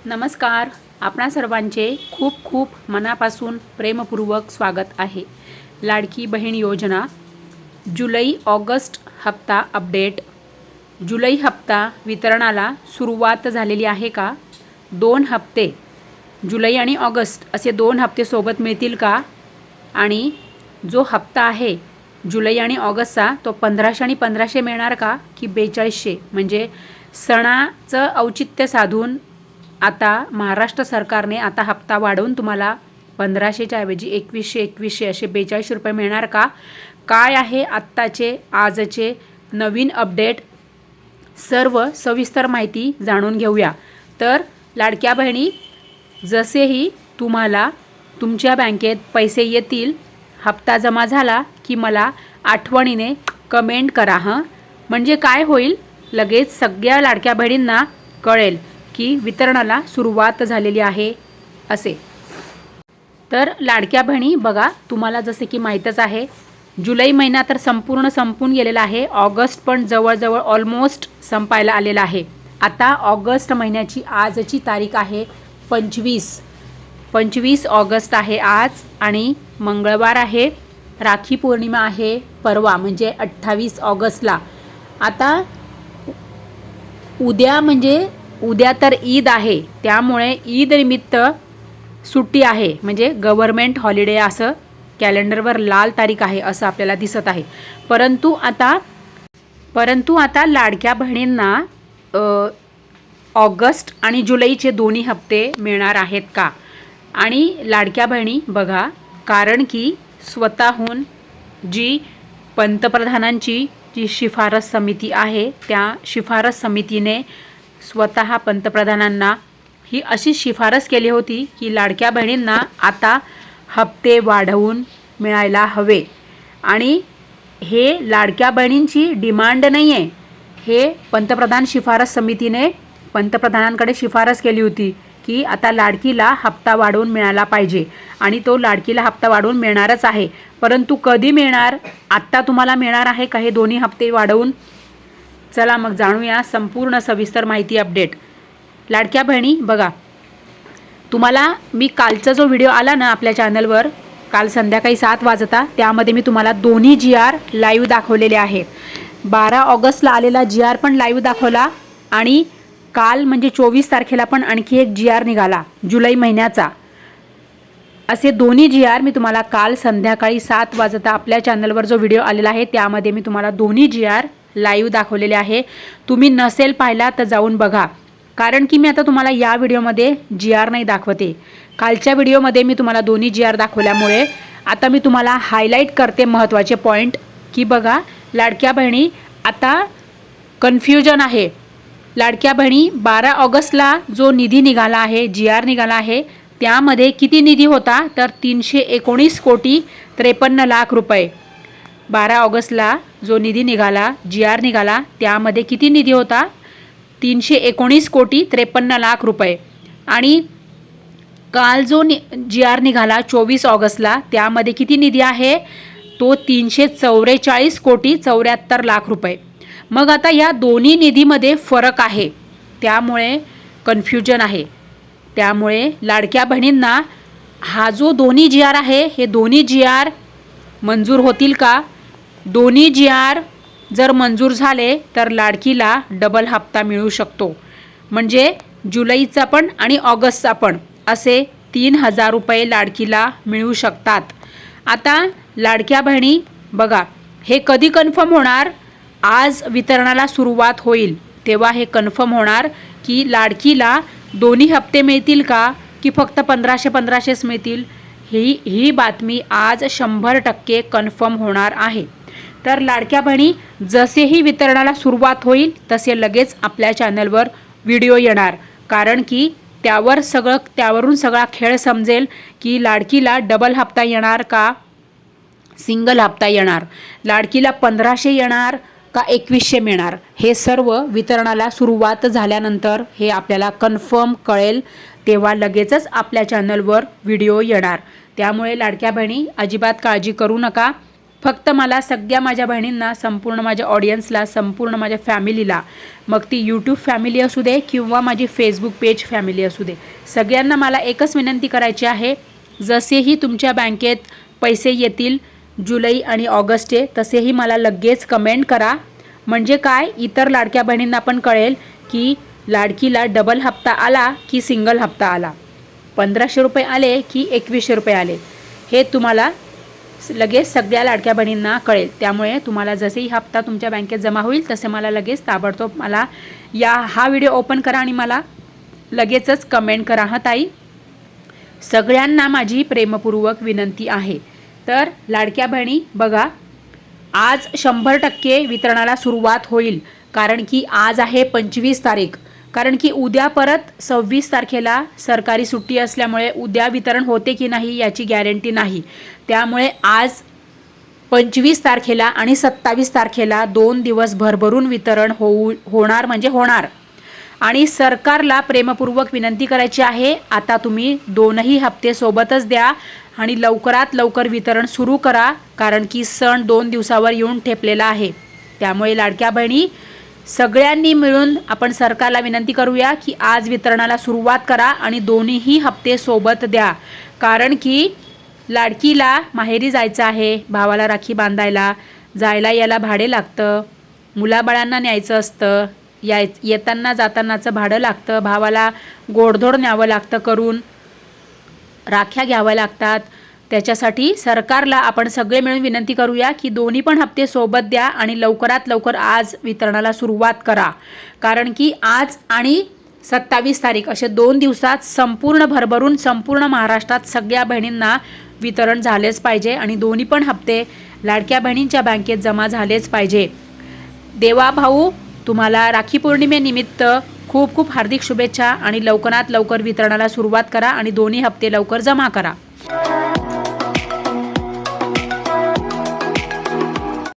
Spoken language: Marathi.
नमस्कार. आपणा सर्वांचे खूप खूप मनापासून प्रेमपूर्वक स्वागत आहे. लाडकी बहीण योजना जुलै ऑगस्ट हप्ता अपडेट. जुलै हप्ता वितरणाला सुरुवात झालेली आहे का? 2 हप्ते जुलै आणि ऑगस्ट असे 2 हप्ते सोबत मिळतील का? आणि जो हप्ता आहे जुलै आणि ऑगस्टचा तो 1500 आणि 1500 मिळणार का की 4200? म्हणजे सणाचं औचित्य साधून आता महाराष्ट्र सरकारने आता हप्ता वाढवून तुम्हाला 1500च्या ऐवजी 2100 असे 42 रुपये मिळणार का? काय आहे आत्ताचे आजचे नवीन अपडेट, सर्व सविस्तर माहिती जाणून घेऊया. तर लाडक्या बहिणी, जसेही तुम्हाला तुमच्या बँकेत पैसे येतील, हप्ता जमा झाला की मला आठवणीने कमेंट करा म्हणजे काय होईल, लगेच सगळ्या लाडक्या बहिणींना कळेल की वितरणाला सुरुवात झालेली आहे असे. तर लाडक्या बहिणी बघा, तुम्हाला जसे की माहीतच आहे जुलै महिना तर संपूर्ण संपून गेलेला आहे. ऑगस्ट पण जवळजवळ ऑलमोस्ट संपायला आलेला आहे. आता ऑगस्ट महिन्याची आजची तारीख आहे 25 ऑगस्ट आहे आज आणि मंगळवार आहे. राखी पौर्णिमा आहे परवा म्हणजे 28 ऑगस्टला. आता उद्या तर ईद आहे, त्यामुळे ईद निमित्त सुट्टी आहे म्हणजे गव्हर्मेंट हॉलिडे असं कॅलेंडरवर लाल तारीख आहे असं आपल्याला दिसत आहे. परंतु आता लाडक्या बहिणींना ऑगस्ट आणि जुलैचे दोन्ही हप्ते मिळणार आहेत का? आणि लाडक्या बहिणी बघा, कारण की स्वतःहून जी पंतप्रधानांची जी शिफारस समिती आहे, त्या शिफारस समितीने स्वतः पंतप्रधानांना ही अशी शिफारस केली होती की लाडक्या बहिणींना आता हप्ते वाढवून मिळायला हवे. आणि हे लाडक्या बहिणींची डिमांड नाही आहे, हे पंतप्रधान शिफारस समितीने पंतप्रधानांकडे शिफारस केली होती की आता लाडकीला हप्ता वाढवून मिळाला पाहिजे. आणि तो लाडकीला हप्ता वाढवून मिळणारच आहे. परंतु कधी मिळणार, आत्ता तुम्हाला मिळणार आहे का हे दोन्ही हप्ते वाढवून? चला मग जाणूया संपूर्ण सविस्तर माहिती अपडेट. लाडक्या बहिणी बघा, तुम्हाला मी कालचा जो व्हिडिओ आला ना आपल्या चॅनलवर, काल संध्याकाळी 7 वाजता, त्यामध्ये मी तुम्हाला दोन्ही GR लाईव्ह दाखवलेले आहेत. 12 ऑगस्टला आलेला GR पण लाईव्ह दाखवला आणि काल म्हणजे 24 तारखेला पण आणखी एक GR निघाला जुलै महिन्याचा. असे दोन्ही GR मी तुम्हाला काल संध्याकाळी 7 वाजता आपल्या चॅनलवर जो व्हिडिओ आलेला आहे त्यामध्ये मी तुम्हाला दोन्ही GR लाईव्ह दाखवलेले आहे. तुम्ही नसेल पाहिला तर जाऊन बघा, कारण की मी आता तुम्हाला या व्हिडिओमध्ये GR नाही दाखवते. कालच्या व्हिडिओमध्ये मी तुम्हाला दोन्ही GR दाखवल्यामुळे आता मी तुम्हाला हायलाईट करते महत्त्वाचे पॉईंट की बघा लाडक्या बहिणी, आता कन्फ्युजन आहे. लाडक्या बहिणी, 12 ऑगस्टला जो निधी निघाला आहे, GR निघाला आहे, त्यामध्ये किती निधी होता तर 319 कोटी 53 लाख रुपये. 12 ऑगस्टला जो निधी निघाला, GR निघाला, त्यामध्ये किती निधी होता? 319 कोटी 53 लाख रुपये. आणि काल जो GR निघाला 24 ऑगस्टला, त्यामध्ये किती निधी आहे? तो 344 कोटी 74 लाख रुपये. मग आता या दोन्ही निधीमध्ये फरक आहे, त्यामुळे कन्फ्युजन आहे. त्यामुळे लाडक्या बहिणींना हा जो दोन्ही GR आहे, हे दोन्ही GR मंजूर होतील का? दोन्ही GR जर मंजूर झाले तर लाडकीला डबल हप्ता मिळू शकतो. म्हणजे जुलैचा पण आणि ऑगस्टचा पण असे 3000 रुपये लाडकीला मिळू शकतात. आता लाडक्या बहिणी बघा, हे कधी कन्फर्म होणार? आज वितरणाला सुरुवात होईल तेव्हा हे कन्फर्म होणार की लाडकीला दोन्ही हप्ते मिळतील का की फक्त 1500 मिळतील. ही बातमी आज 100% कन्फर्म होणार आहे. तर लाडक्या बहिणी, जसेही वितरणाला सुरुवात होईल तसे लगेच आपल्या चॅनलवर व्हिडिओ येणार, कारण की त्यावरून सगळा खेळ समजेल की लाडकीला डबल हप्ता येणार का सिंगल हप्ता येणार, लाडकीला 1500 येणार का 2100 मिळणार, हे सर्व वितरणाला सुरुवात झाल्यानंतर हे आपल्याला कन्फर्म कळेल. तेव्हा लगेचच आपल्या चॅनलवर व्हिडिओ येणार. त्यामुळे लाडक्या बहिणी अजिबात काळजी करू नका. फक्त मला सगळ्या माझ्या बहिणींना, संपूर्ण माझ्या ऑडियन्सला, संपूर्ण माझ्या फॅमिलीला, मग ती यूट्यूब फॅमिली असू दे किंवा माझी फेसबुक पेज फॅमिली असू दे, सगळ्यांना मला एकच विनंती करायची आहे, जसेही तुमच्या बँकेत पैसे येतील जुलै आणि ऑगस्टचे, तसेही मला लगेच कमेंट करा. म्हणजे काय, इतर लाडक्या बहिणींना पण कळेल की लाडकीला डबल हप्ता आला की सिंगल हप्ता आला, 1500 रुपये आले की 2100 रुपये आले, हे तुम्हाला लगेच सगळ्या लाडक्या बहिणींना कळेल. त्यामुळे तुम्हाला जसेही हप्ता तुमच्या बँकेत जमा होईल तसे मला लगेच ताबडतोब मला हा व्हिडिओ ओपन करा आणि मला लगेचच कमेंट करा. हां ताई, सगळ्यांना माझी प्रेमपूर्वक विनंती आहे. तर लाडक्या बहिणी बघा, आज 100% वितरणाला सुरुवात होईल, कारण की आज आहे 25 तारीख. कारण की उद्या परत 26 तारखेला सरकारी सुट्टी असल्यामुळे उद्या वितरण होते की नाही याची गॅरंटी नाही. त्यामुळे आज 25 तारखेला आणि 27 तारखेला 2 दिवस भरभरून वितरण होणार म्हणजे होणार. आणि सरकारला प्रेमपूर्वक विनंती करायची आहे, आता तुम्ही 2ही हप्ते सोबतच द्या आणि लवकरात लवकर वितरण सुरू करा, कारण की सण 2 दिवसावर येऊन ठेपलेला आहे. त्यामुळे लाडक्या बहिणी सगळ्यांनी मिळून आपण सरकारला विनंती करूया की आज वितरणाला सुरुवात करा आणि 2ही हप्ते सोबत द्या. कारण की लाडकीला माहेरी जायचं आहे, भावाला राखी बांधायला, जायला यायला भाडे लागतं, मुलाबाळांना न्यायचं असतं, येताना जातानाचं भाडं लागतं, भावाला गोडधोड न्यावं लागतं, करून राख्या घ्याव्या लागतात. त्याच्यासाठी सरकारला आपण सगळे मिळून विनंती करूया की 2ही पण हप्ते सोबत द्या आणि लवकरात लवकर आज वितरणाला सुरुवात करा. कारण की आज आणि 27 तारीख असे 2 दिवसात संपूर्ण भरभरून संपूर्ण महाराष्ट्रात सगळ्या बहिणींना वितरण झालेच पाहिजे आणि 2ही पण हप्ते लाडक्या बहिणींच्या बँकेत जमा झालेच पाहिजे. देवा भाऊ, तुम्हाला राखी पौर्णिमेनिमित्त खूप खूप हार्दिक शुभेच्छा आणि लवकरात लवकर वितरणाला सुरुवात करा आणि 2ही हप्ते लवकर जमा करा.